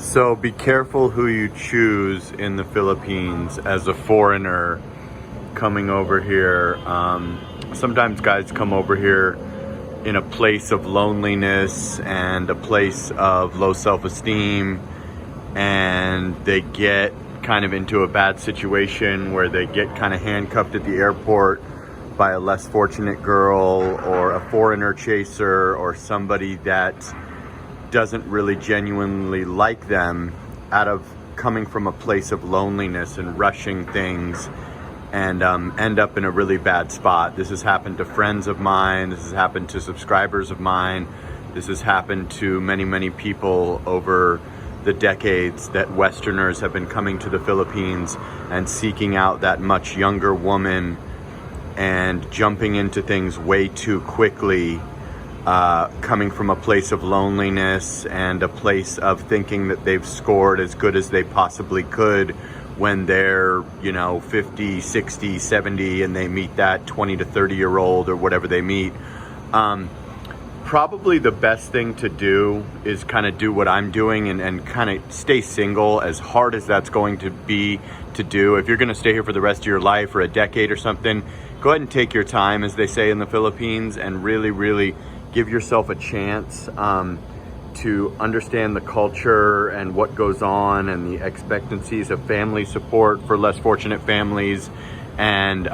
So be careful who you choose in the Philippines as a foreigner coming over here. Sometimes guys come over here in a place of loneliness and a place of low self-esteem, and they get kind of into a bad situation where they get kind of handcuffed at the airport by a less fortunate girl or a foreigner chaser or somebody that doesn't really genuinely like them, out of coming from a place of loneliness and rushing things, and end up in a really bad spot. This has happened to friends of mine. This has happened to subscribers of mine. This has happened to many people over the decades that Westerners have been coming to the Philippines and seeking out that much younger woman and jumping into things way too quickly, coming from a place of loneliness and a place of thinking that they've scored as good as they possibly could when they're 50, 60, 70 and they meet that 20 to 30 year old or whatever they meet. Probably the best thing to do is kind of do what I'm doing and kind of stay single, as hard as that's going to be to do. If you're going to stay here for the rest of your life or a decade or something, go ahead and take your time, as they say in the Philippines, and really give yourself a chance to understand the culture and what goes on and the expectancies of family support for less fortunate families, and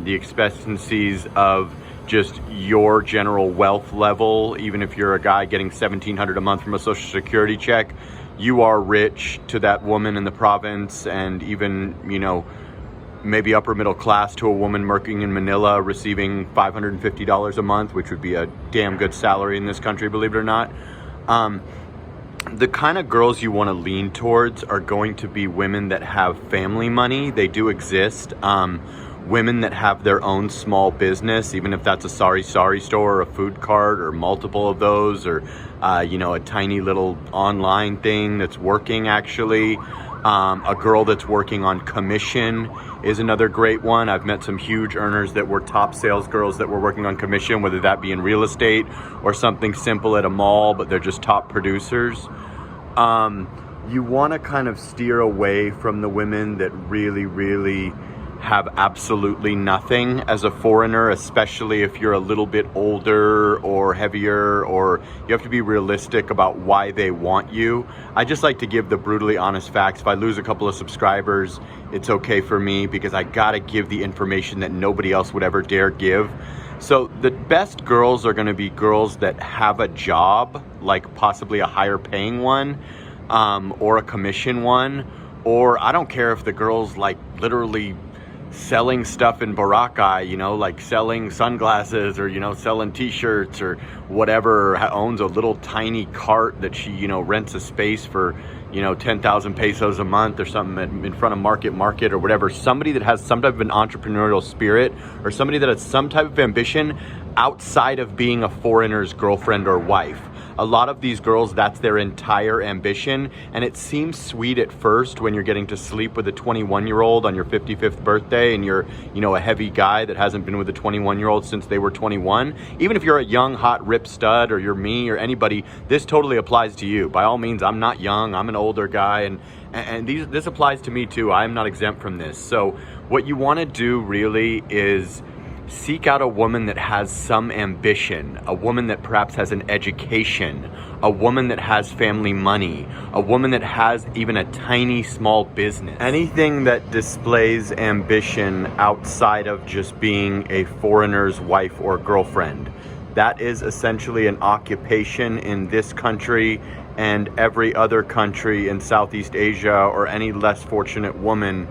the expectancies of just your general wealth level. Even if you're a guy getting $1,700 a month from a social security check, you are rich to that woman in the province, and even maybe upper middle class to a woman working in Manila receiving $550 a month, which would be a damn good salary in this country, believe it or not. The kind of girls you want to lean towards are going to be women that have family money. They do exist. Women that have their own small business, even if that's a sari store or a food cart or multiple of those, or a tiny little online thing that's working actually. A girl that's working on commission is another great one. I've met some huge earners that were top sales girls that were working on commission, whether that be in real estate or something simple at a mall, but they're just top producers. You want to kind of steer away from the women that really have absolutely nothing as a foreigner, especially if you're a little bit older or heavier, or you have to be realistic about why they want you. I just like to give the brutally honest facts. If I lose a couple of subscribers, it's okay for me, because I gotta give the information that nobody else would ever dare give. So the best girls are gonna be girls that have a job, like possibly a higher paying one, or a commission one, or I don't care if the girl's like literally selling stuff in Boracay, like selling sunglasses or, selling t-shirts or whatever, owns a little tiny cart that she, rents a space for, 10,000 pesos a month or something in front of market or whatever. Somebody that has some type of an entrepreneurial spirit, or somebody that has some type of ambition outside of being a foreigner's girlfriend or wife. A lot of these girls, that's their entire ambition, and it seems sweet at first when you're getting to sleep with a 21-year-old on your 55th birthday and you're, a heavy guy that hasn't been with a 21-year-old since they were 21. Even if you're a young, hot, rip stud, or you're me or anybody, this totally applies to you. By all means, I'm not young, I'm an older guy, and this applies to me too. I'm not exempt from this. So what you want to do really is seek out a woman that has some ambition, a woman that perhaps has an education, a woman that has family money, a woman that has even a tiny small business. Anything that displays ambition outside of just being a foreigner's wife or girlfriend. That is essentially an occupation in this country and every other country in Southeast Asia, or any less fortunate woman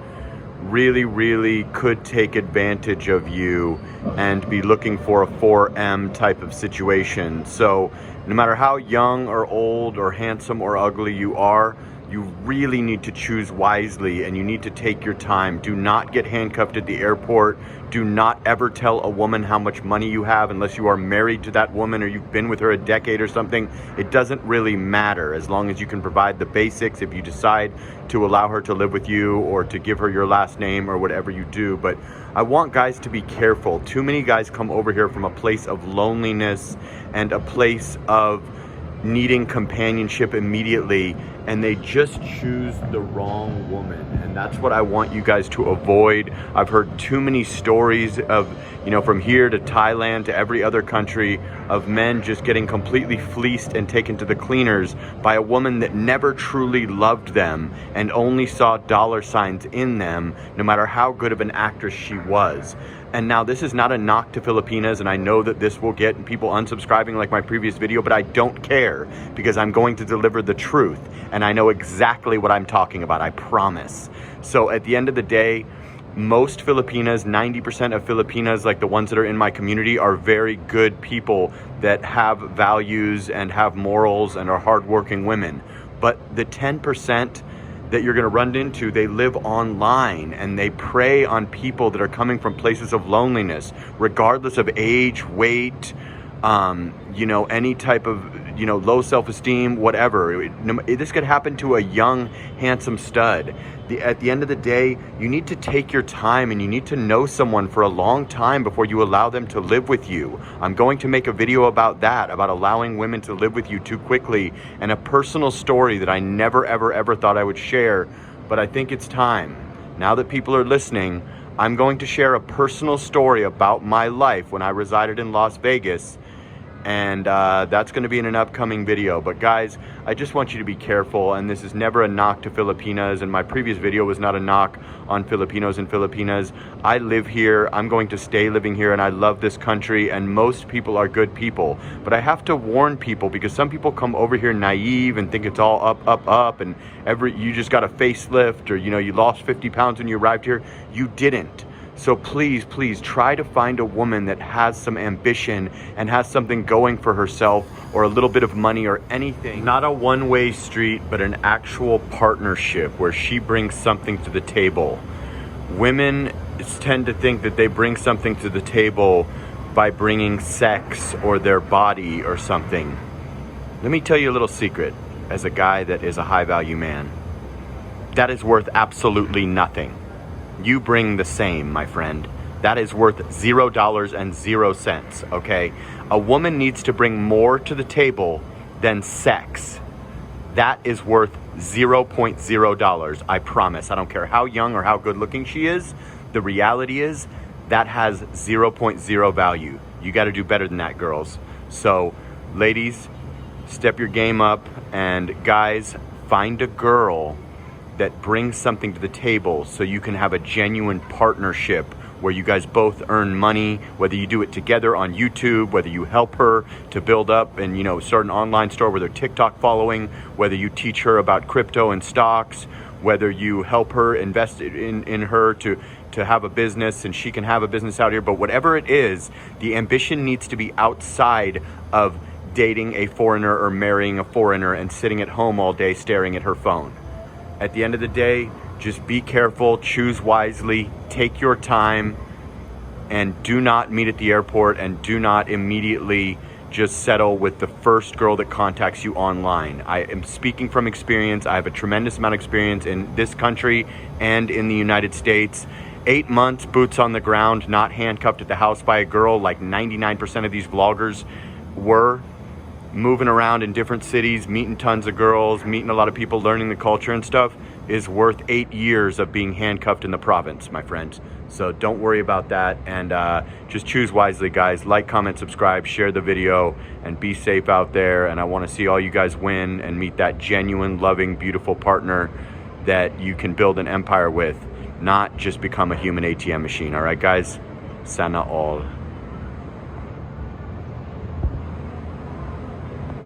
really could take advantage of you and be looking for a 4M type of situation. So no matter how young or old or handsome or ugly you are, you really need to choose wisely, and you need to take your time. Do not get handcuffed at the airport. Do not ever tell a woman how much money you have unless you are married to that woman or you've been with her a decade or something. It doesn't really matter, as long as you can provide the basics, if you decide to allow her to live with you or to give her your last name or whatever you do. But I want guys to be careful. Too many guys come over here from a place of loneliness and a place of needing companionship immediately, and they just choose the wrong woman. And that's what I want you guys to avoid. I've heard too many stories of, from here to Thailand to every other country, of men just getting completely fleeced and taken to the cleaners by a woman that never truly loved them and only saw dollar signs in them, no matter how good of an actress she was. And now this is not a knock to Filipinas, and I know that this will get people unsubscribing like my previous video, but I don't care, because I'm going to deliver the truth, and I know exactly what I'm talking about, I promise. So at the end of the day, most Filipinas, 90% of Filipinas, like the ones that are in my community, are very good people that have values and have morals and are hardworking women. But the 10% that you're going to run into, they live online and they prey on people that are coming from places of loneliness, regardless of age, weight, any type of, low self-esteem, whatever. This could happen to a young, handsome stud. At the end of the day, you need to take your time and you need to know someone for a long time before you allow them to live with you. I'm going to make a video about that, about allowing women to live with you too quickly, and a personal story that I never, ever, ever thought I would share, but I think it's time. Now that people are listening, I'm going to share a personal story about my life when I resided in Las Vegas, and that's going to be in an upcoming video. But guys, I just want you to be careful, and this is never a knock to Filipinas, and my previous video was not a knock on Filipinos and Filipinas. I live here, I'm going to stay living here, and I love this country, and most people are good people. But I have to warn people, because some people come over here naive and think it's all up, up, up, and you just got a facelift, or you lost 50 pounds when you arrived here. You didn't. So please, please try to find a woman that has some ambition and has something going for herself, or a little bit of money or anything. Not a one-way street, but an actual partnership where she brings something to the table. Women tend to think that they bring something to the table by bringing sex or their body or something. Let me tell you a little secret as a guy that is a high-value man. That is worth absolutely nothing. You bring the same, my friend. That is worth $0.00, okay? A woman needs to bring more to the table than sex. That is worth $0.00, I promise. I don't care how young or how good looking she is. The reality is that has 0.0 value. You got to do better than that, girls. So, ladies, step your game up, and guys, find a girl that brings something to the table so you can have a genuine partnership where you guys both earn money, whether you do it together on YouTube, whether you help her to build up and start an online store with her TikTok following, whether you teach her about crypto and stocks, whether you help her invest in her to have a business and she can have a business out here. But whatever it is, the ambition needs to be outside of dating a foreigner or marrying a foreigner and sitting at home all day staring at her phone. At the end of the day, just be careful, choose wisely, take your time, and do not meet at the airport, and do not immediately just settle with the first girl that contacts you online. I am speaking from experience. I have a tremendous amount of experience in this country and in the United States. 8 months, boots on the ground, not handcuffed at the house by a girl like 99% of these vloggers were. Moving around in different cities, meeting tons of girls, meeting a lot of people, learning the culture and stuff, is worth 8 years of being handcuffed in the province, my friends. So don't worry about that, and just choose wisely, guys. Like, comment, subscribe, share the video, and be safe out there. And I want to see all you guys win and meet that genuine, loving, beautiful partner that you can build an empire with, not just become a human ATM machine. All right, guys? Sana all.